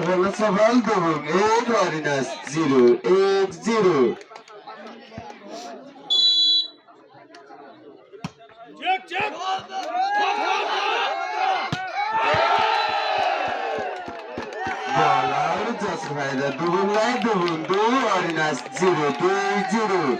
bola safal dubung 8 Harinas 0 8-0. Bola justifyda dubunglar dubung 2 Harinas 0 2-0.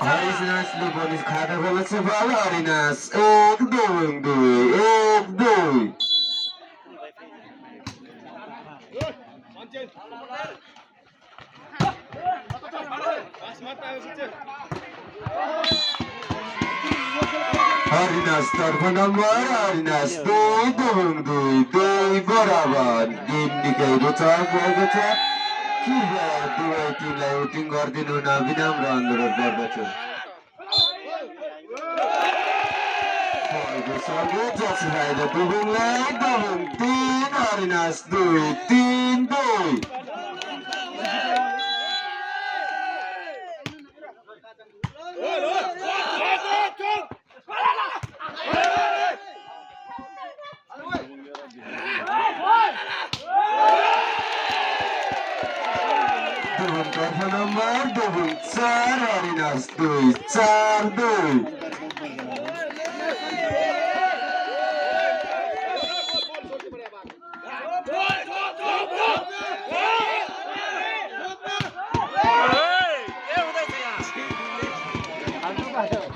Harinas Lubonis khada bola safal Harinas 1-2 1-2. Harinas तर्फ number Harinas 2-2 बराबर game निकै रोचक भएको छ। कृपया दुवै टिमलाई वोटिङ गरिदिनु हुन विनम्र अनुरोध गर्दछु। जसलाई दुबुङलाई दुबुङ 3 Harinas 2 3-2. Dubung tर्फ नम्बर dubung 4 Harinas 2 4-2.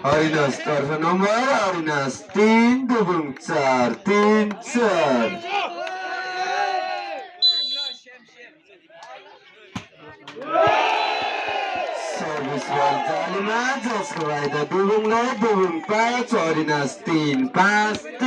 Harinas तर्फ number Harinas 3 dubung 4 3-4. Service ball जालीमा जसको फाइदा दुबुङलाई दुबुङ 5 Harinas 3 5-3.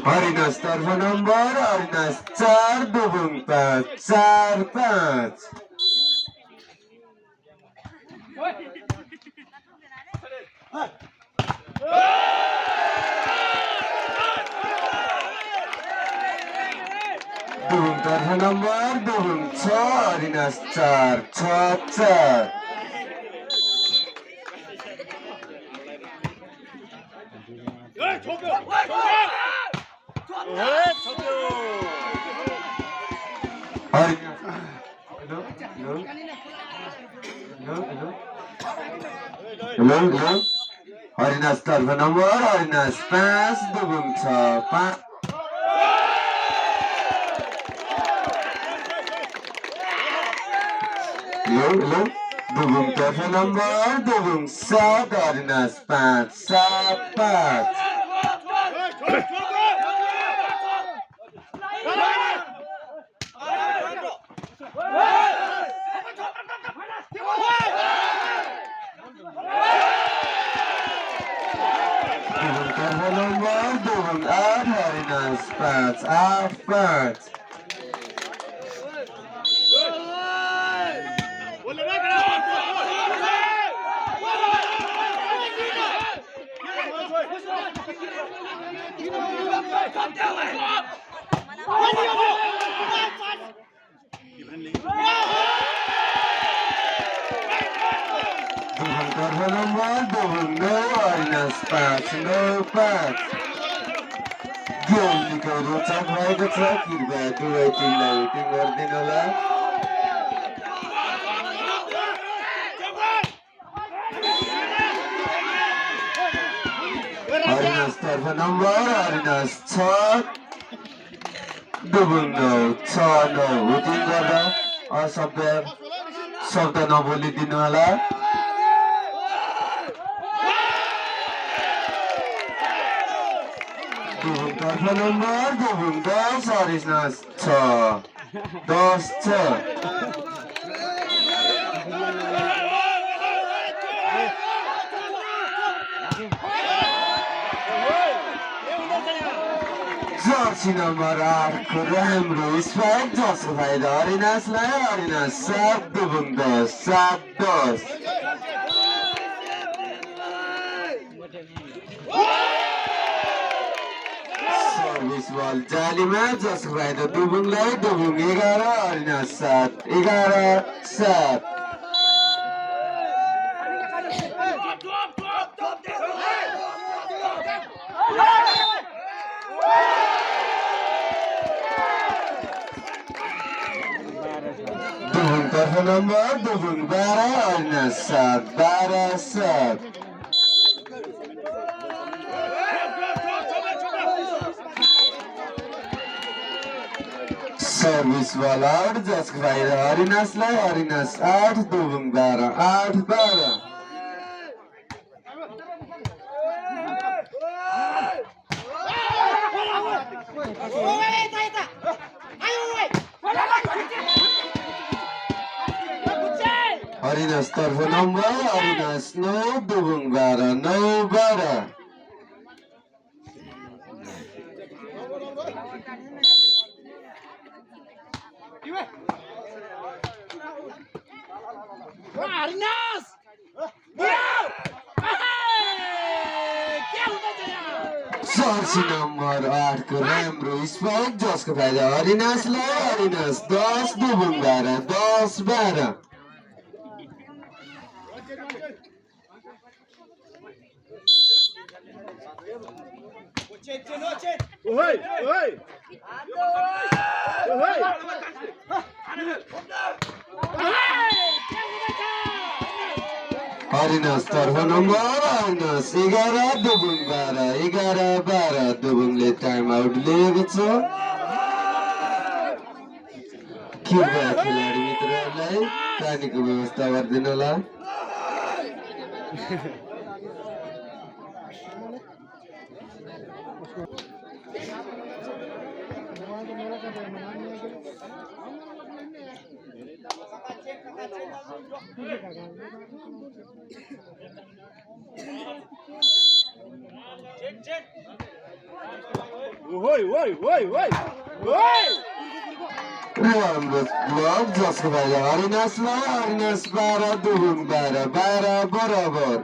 Harinas तर्फ नम्बर Harinas 4 dubung 5 4-5. Dubung तर्फ number dubung 6 Harinas 4 6-4. Hello. Harinas तर्फ number Harinas 5 dubung 6 5. Hello. Dubung तर्फ नम्बर dubung 7 Harinas 5 7-5. Dubung तर्फ नम्बर dubung 8 Harinas 5 8-5. Dubung तर्फ नम्बर dubung 9 Harinas 5 9-5. गेम निकै रोचक भएको छ। कृपया दुवै टिमलाई वोटिङ गरिदिनु होला। Harinas तर्फ नम्बर Harinas 6 dubung 9 6-9. वोटिङ गर्दा असभ्य शब्द नबोलिदिनु होला। Dubung तर्फ number dubung 10 Harinas 6 10-6. Jersey number 8 को राम्रो स्पाइक जसको फाइदा हरिनासलाई हरिनास 7-10 सर्भिस बल जालीमा जसको फाइदा दुबुङलाई दुबुङ 11 हरिनास 7 11-7 तर्फ नम्बर दुबुङ 12 हरिनास 7 12-7 सर्भिस बल आउट जसको फाइदा हरिनासलाई हरिनास 8 दुबुङ 12 8-12 हरिनास तर्फ नम्बर हरिनास 9 दुबुङ 12 9-12 जर्सी नम्बर 8 को राम्रो स्पाइक जसको फाइदा हरिनासलाई हरिनास 10 दुबुङ 12 10-12 हरिनास तर्फ नम्बर हरिनास 11 दुबुङ 12 11-12 दुबुङले टाइम आउट लिएको छ कृपया खेलाडी मित्रहरूलाई पानीको व्यवस्था गरिदिनुहोला राम्रो ब्लक जसको फाइदा हरिनासलाई हरिनास 12 दुबुङ 12 12 बराबर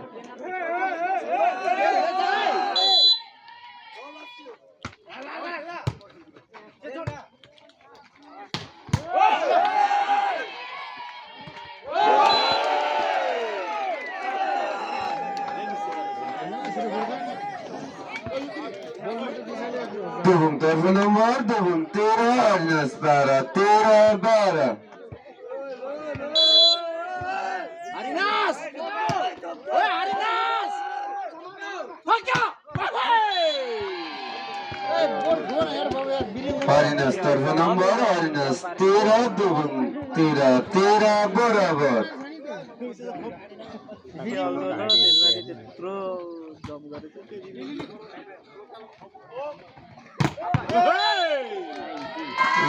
दुबुङ तर्फ नम्बर दुबुङ 13 हरिनास 12 13-12 हरिनास तर्फ नम्बर हरिनास 13 दुबुङ 13 बराबर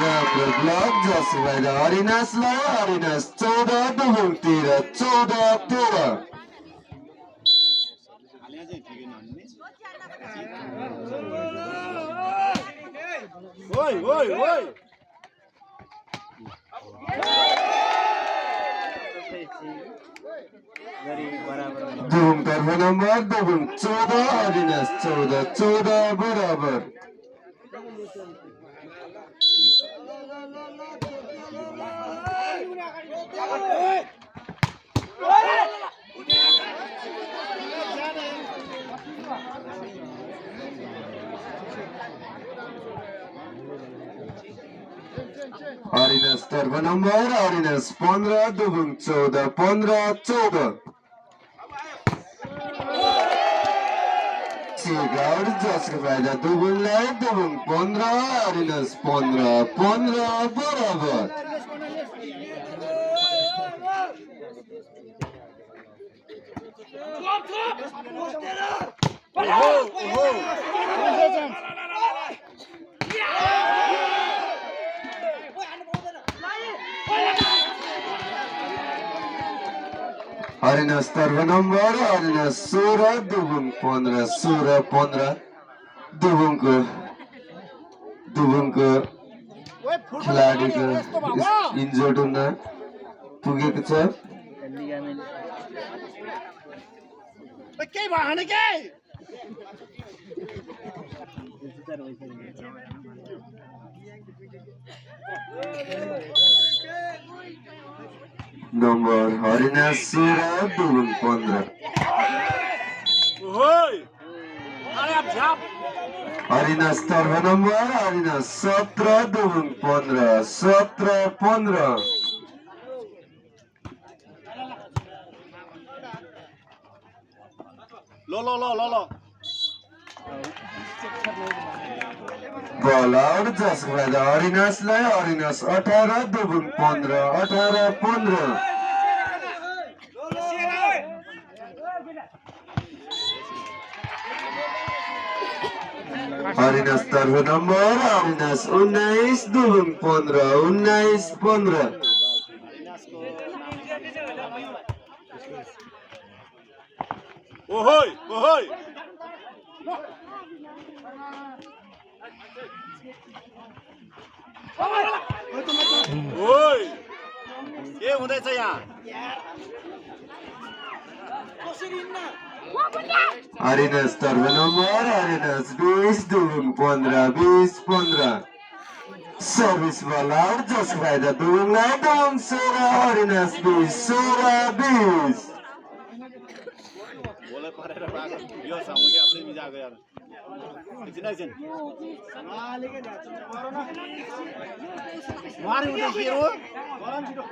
राम्रो ब्लक जसको फाइदा हरिनासलाई हरिनास 14 दुबुङ 13 14-13 दुबुङ तर्फ नम्बर दुबुङ 14 हरिनास 14 बराबर हरिनास तर्फ नम्बर हरिनास 15 दुबुङ 14 15-14 चेकआउट जसको फाइदा दुबुङलाई दुबुङ 15 हरिनास 15 बराबर हरिनास तर्फ नम्बर हरिनास 16 दुबुङ 15 16-15 दुबुङको दुबुङको खेलाडीको इन्जर्ड हुन पुगेको छ। नम्बर हरिनास 16 दुबुङ 15। हरिनास तर्फ नम्बर हरिनास 17 दुबुङ 15 17-15। बल आउट जसको फाइदा हरिनासलाई। हरिनास 18 दुबुङ 15 18-15। हरिनास तर्फ नम्बर हरिनास 19 दुबुङ 15 19-15। के हुँदैछ यहाँ? हरिनास तर्फ नम्बर हरिनास 20 दुबुङ 15 20-15। सर्भिस बल आउट जसको फाइदा दुबुङलाई। दुबुङ 16 हरिनास 20 16-20। बोले परेर बागो यो सामुके आफ्नै मिजाको यार एकछिन मारि उठे के हो गरम छिटो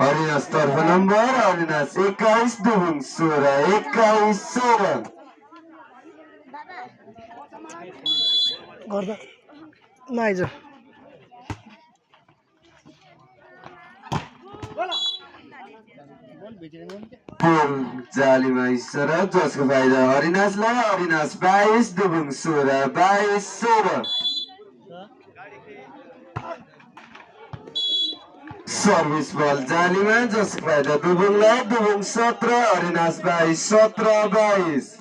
हरिनास तर्फ नम्बर हरिनास 21 दुबुङ 16 21-16। गर्दा नाइज पुल जालीमा इसारा जसको फाइदा हरिनासलाई। हरिनास 22 दुबुङ 16 22-16। सर्भिस बल जालीमा जसको फाइदा दुबुङलाई। दुबुङ 17 हरिनास 22 17-22।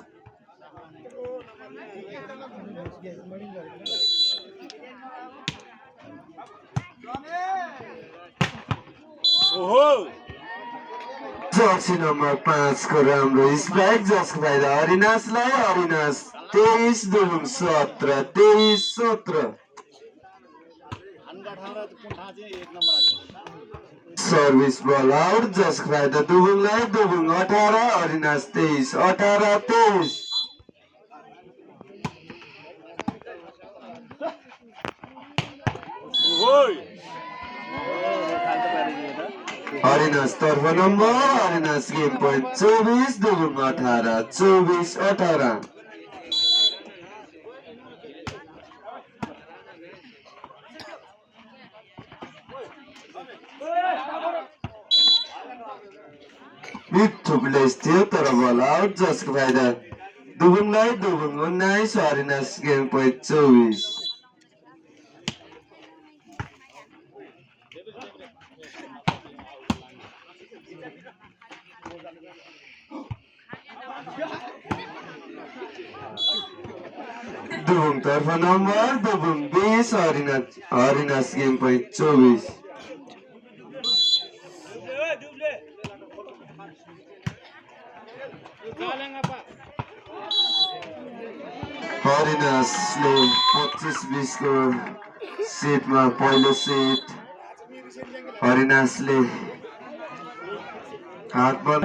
जर्सी नम्बर 5 को राम्रो स्पाइक जसको फाइदा हरिनासलाई। हरिनास 23 दुबुङ 17 23-17। सर्भिस बल आउट जसको फाइदा दुबुङलाई। दुबुङ 18 हरिनास 23 18-23। हरिनास तर्फ नम्बर हरिनास गेम पोइन्ट 24 दुबुङ 18 24-18। मिठो प्लेस थियो तर बल आउट जसको फाइदा दुबुङलाई। दुबुङ 19 हरिनास गेम पोइन्ट 24। दुबुङ तर्फ नम्बर दुबुङ 20 हरिनास गेम पोइन्ट 24। हरिनासले 25-20 को सेटमा पहिलो सेट हरिनासले हातबाट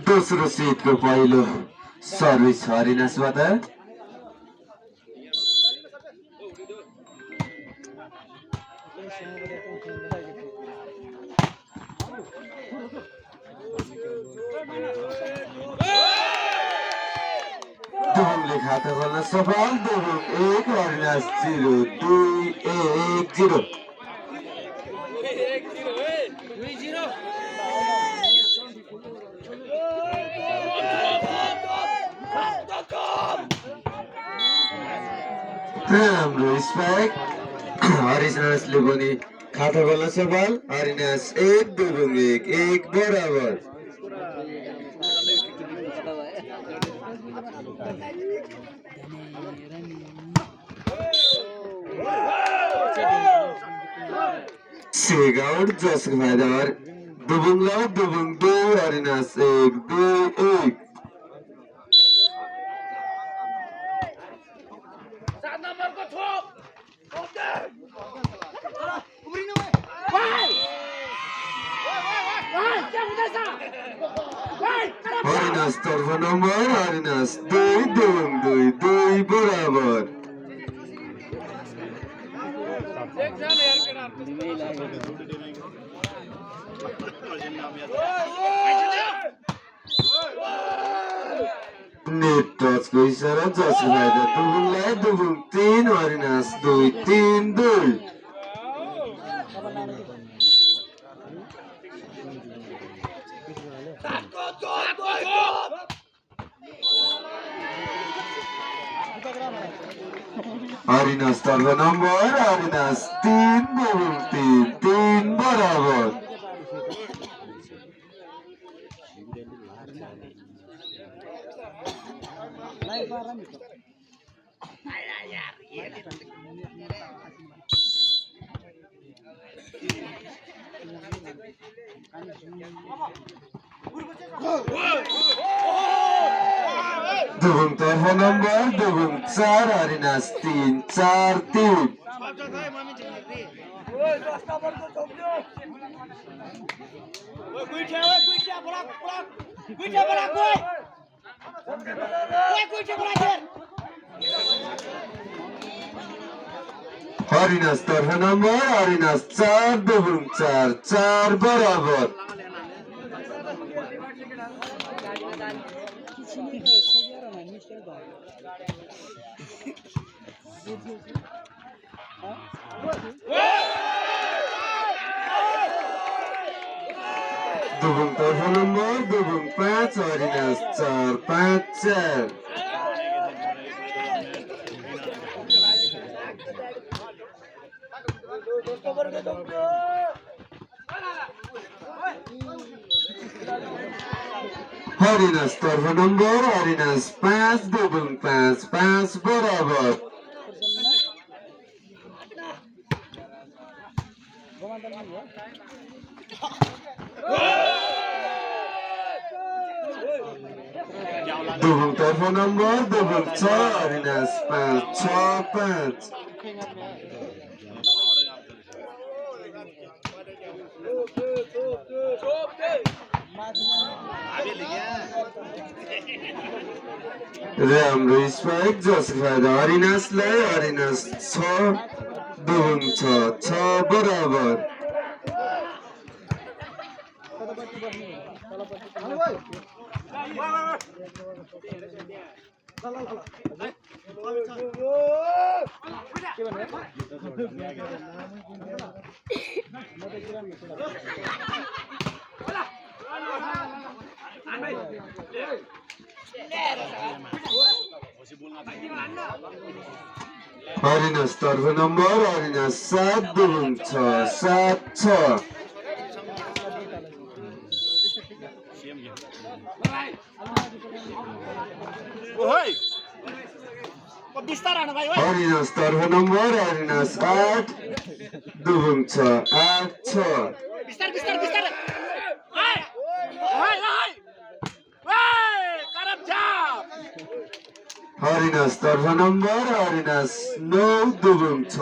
दोस्रो सेटको पहिलो सर्भिस हरिनासबाट। दुबुङले ले खाता खोल्न सफल 2-1 अविनाश 0 2-1-0 हाम्रो स्पाइक हरिनासले पनि खाता खोल्न सफल हरिनास 1-1 बराबर सेगाउट जसको फाइदावर दुबुङलाउ दुबुङ 2 हरिनास 1-2-1 हरिनास तर्फ नम्बर हरिनास 2-2 बराबर नेट टचको इसारा जसको फाइदा दुबुङलाई दुबुङ 3 हरिनास 2-3-2 हरिनास तर्फ नम्बर हरिनास 3-3 बराबर दुबुङ तर्फ नम्बर दुबुङ 4 हरिनास 3-4-3 हरिनास तर्फ नम्बर हरिनास 4 दुबुङ 4 बराबर दुबुङ तर्फ नम्बर दुबुङ 5 हरिनास 4-5-4 हरिनास तर्फ नम्बर हरिनास 5 दुबुङ 5 बराबर दुबुङ तर्फ नम्बर दुबुङ 6 हरिनास 5-6-5 राम्रो स्पाइक जसको फाइदा हरिनासलाई हरिनास 6 दुबुङ 6 बराबर हरिनास तर्फ नम्बर हरिनास 7 दुबुङ 6 हरिनास तर्फ नम्बर हरिनास 8 दुबुङ 6 हरिनास तर्फ नम्बर हरिनास 9 दुबुङ 6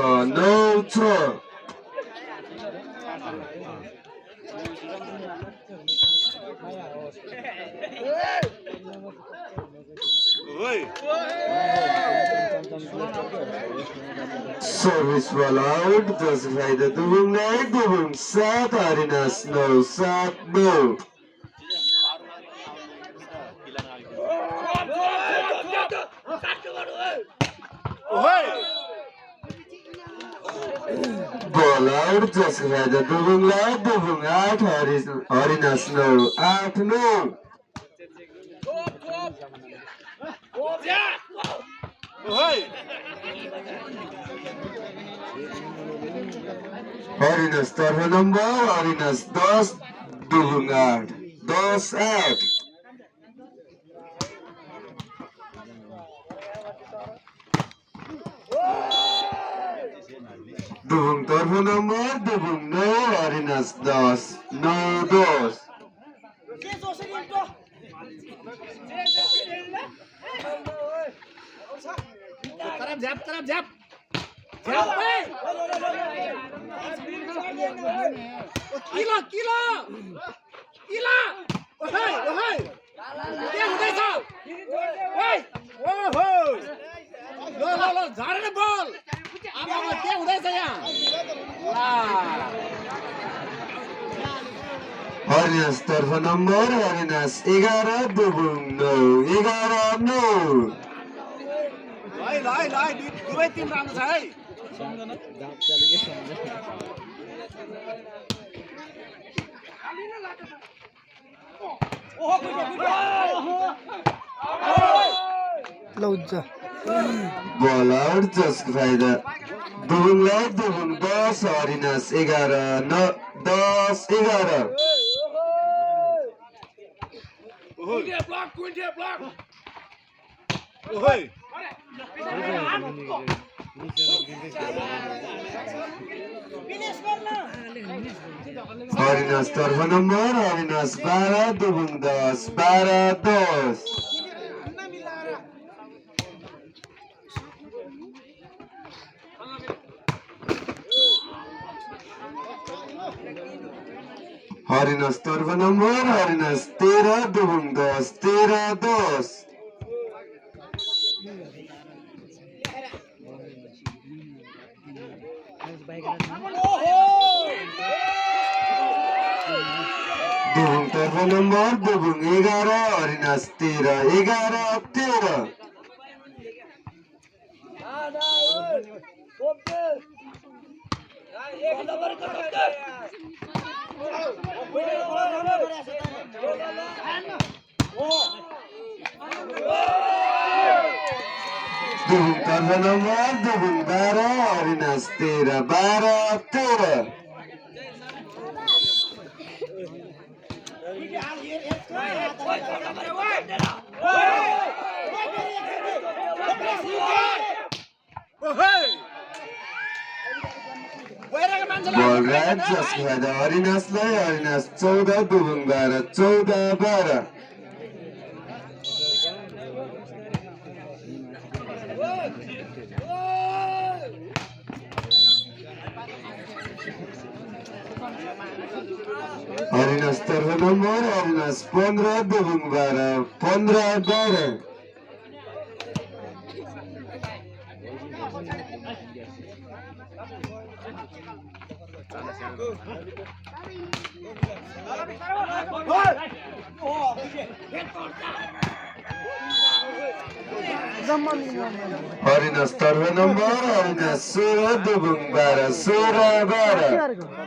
सर्भिस बल आउट जसको फाइदा दुबुङलाई दुबुङ 7 हरिनास 9 7-9 ओहोय Ball out जसको फाइदा दुबुङलाई दुबुङ 8 हरिनास 9 8 9 ओहोय हरिनास तर्फ नम्बर हरिनास 10 दुबुङ 8 10 8 दुबुङ तर्फ नम्बर दुबुङ 9 हरिनास 10 9 10 तरफ झ्याप किला ओहोय के हुँदैछ ओहो ल झारेर बल आमामा के हुँदैछ यहाँ हरिनास तर्फ नम्बर हरिनास 11 दुबुङ 9 11 9 ल दुवै टिम राम्रो छ है बल आउट जसको फाइदा दुबुङलाई दुबुङ 10 हरिनास 11 10 11 ओहोय हरिनास तर्फ नम्बर हरिनास 12 दुबुङ 10 12 10 हरिनास तर्फ नम्बर हरिनास 13 दुबुङ 10 13 10 दुबुङ तर्फ नम्बर दुबुङ 11 हरिनास 13 11 13 दुबुङ तर्फ नम्बर दुबुङ 12 हरिनास 13 12 13 बल राइट जसको फाइदा हरिनासलाई हरिनास 14 दुबुङ 12 14 12 हरिनास तर्फ नम्बर हरिनास 15 दुबुङ 12 15 12 हरिनास तर्फ नम्बर हरिनास 16 दुबुङ 12 16 12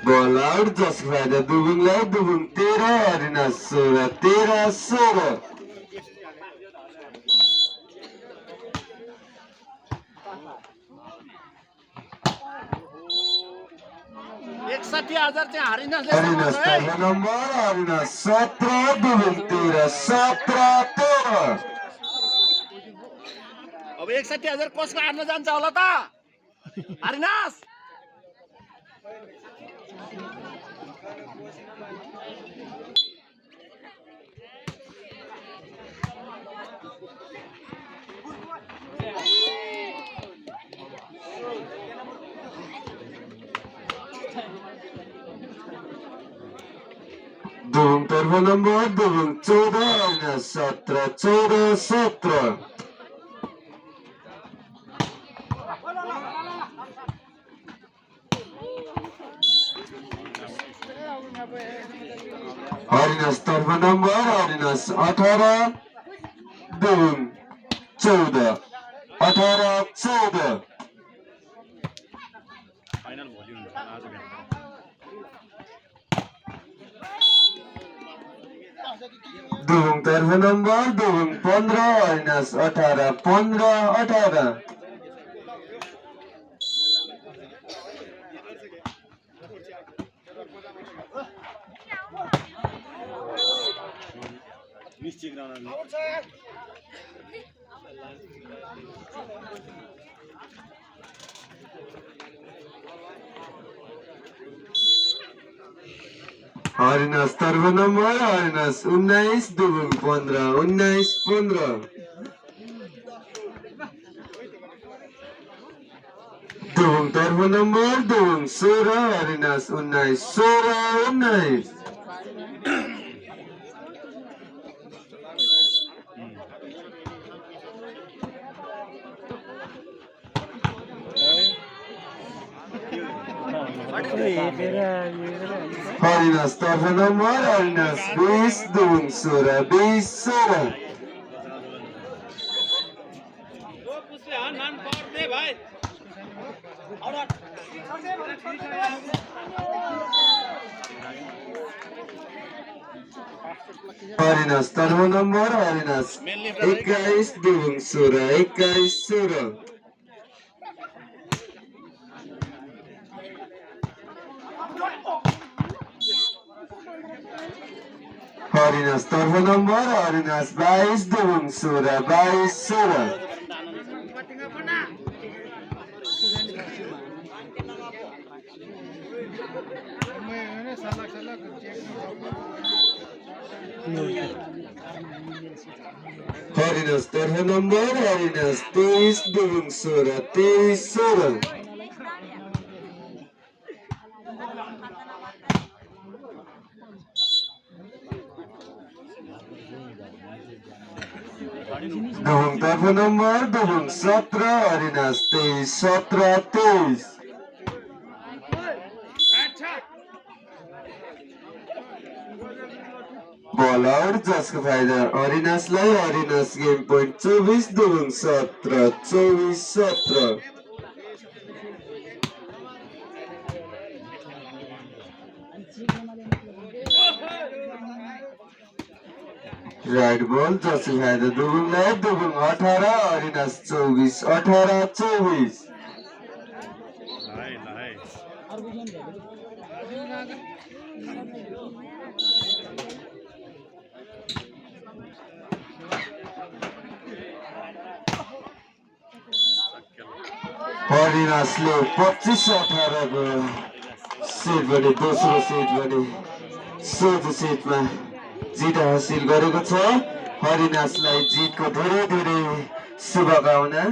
बल आउट जसको फाइदा दुबुङलाई दुबुङ 13 हरिनास 16 13 16 61,000 चाहिँ हरिनास तर्फ नम्बर हरिनास 17 दुबुङ 13 17 13 अब 61,000 कसको हार्न जान्छ होला त हरिनास दुबुङ तर्फ नम्बर दुबुङ 14 हरिनास 17 14 17 हरिनास तर्फ नम्बर हरिनास 18 दुम 14 18-14 दुम तर्फ नम्बर दुम 15 हरिनास 18 15-18 हरिनास तर्फ नम्बर हरिनास 19 दुम 15 19-15 दुम तर्फ नम्बर दुम 16 हरिनास 19 16-19 हरिनास तर्फ नम्बर हरिनास 20 दुम 16 20-16 हरिनास तर्फ नम्बर हरिनास 21 दुम 16 21-16 हरिनास तर्फ नम्बर हरिनास 22 दुम 16 22-16 हरिनास तर्फ नम्बर हरिनास 23 दुम 16 23-16 दुम तर्फ नम्बर दुम 17 हरिनास 23 17-23 बल आउट जसको फाइदा हरिनासलाई हरिनास गेम पोइन्ट 24 दुम 17 24-17 राइट बॉल जसको फाइदा दुबुङलाई दुबुङ 18 हरिनास 24 18-24 हरिनासले 25-18 को सेट भने दोस्रो सेट भने सोझो सेटमा जित हासिल गरेको छ हरिनासलाई जितको धेरै धेरै शुभकामना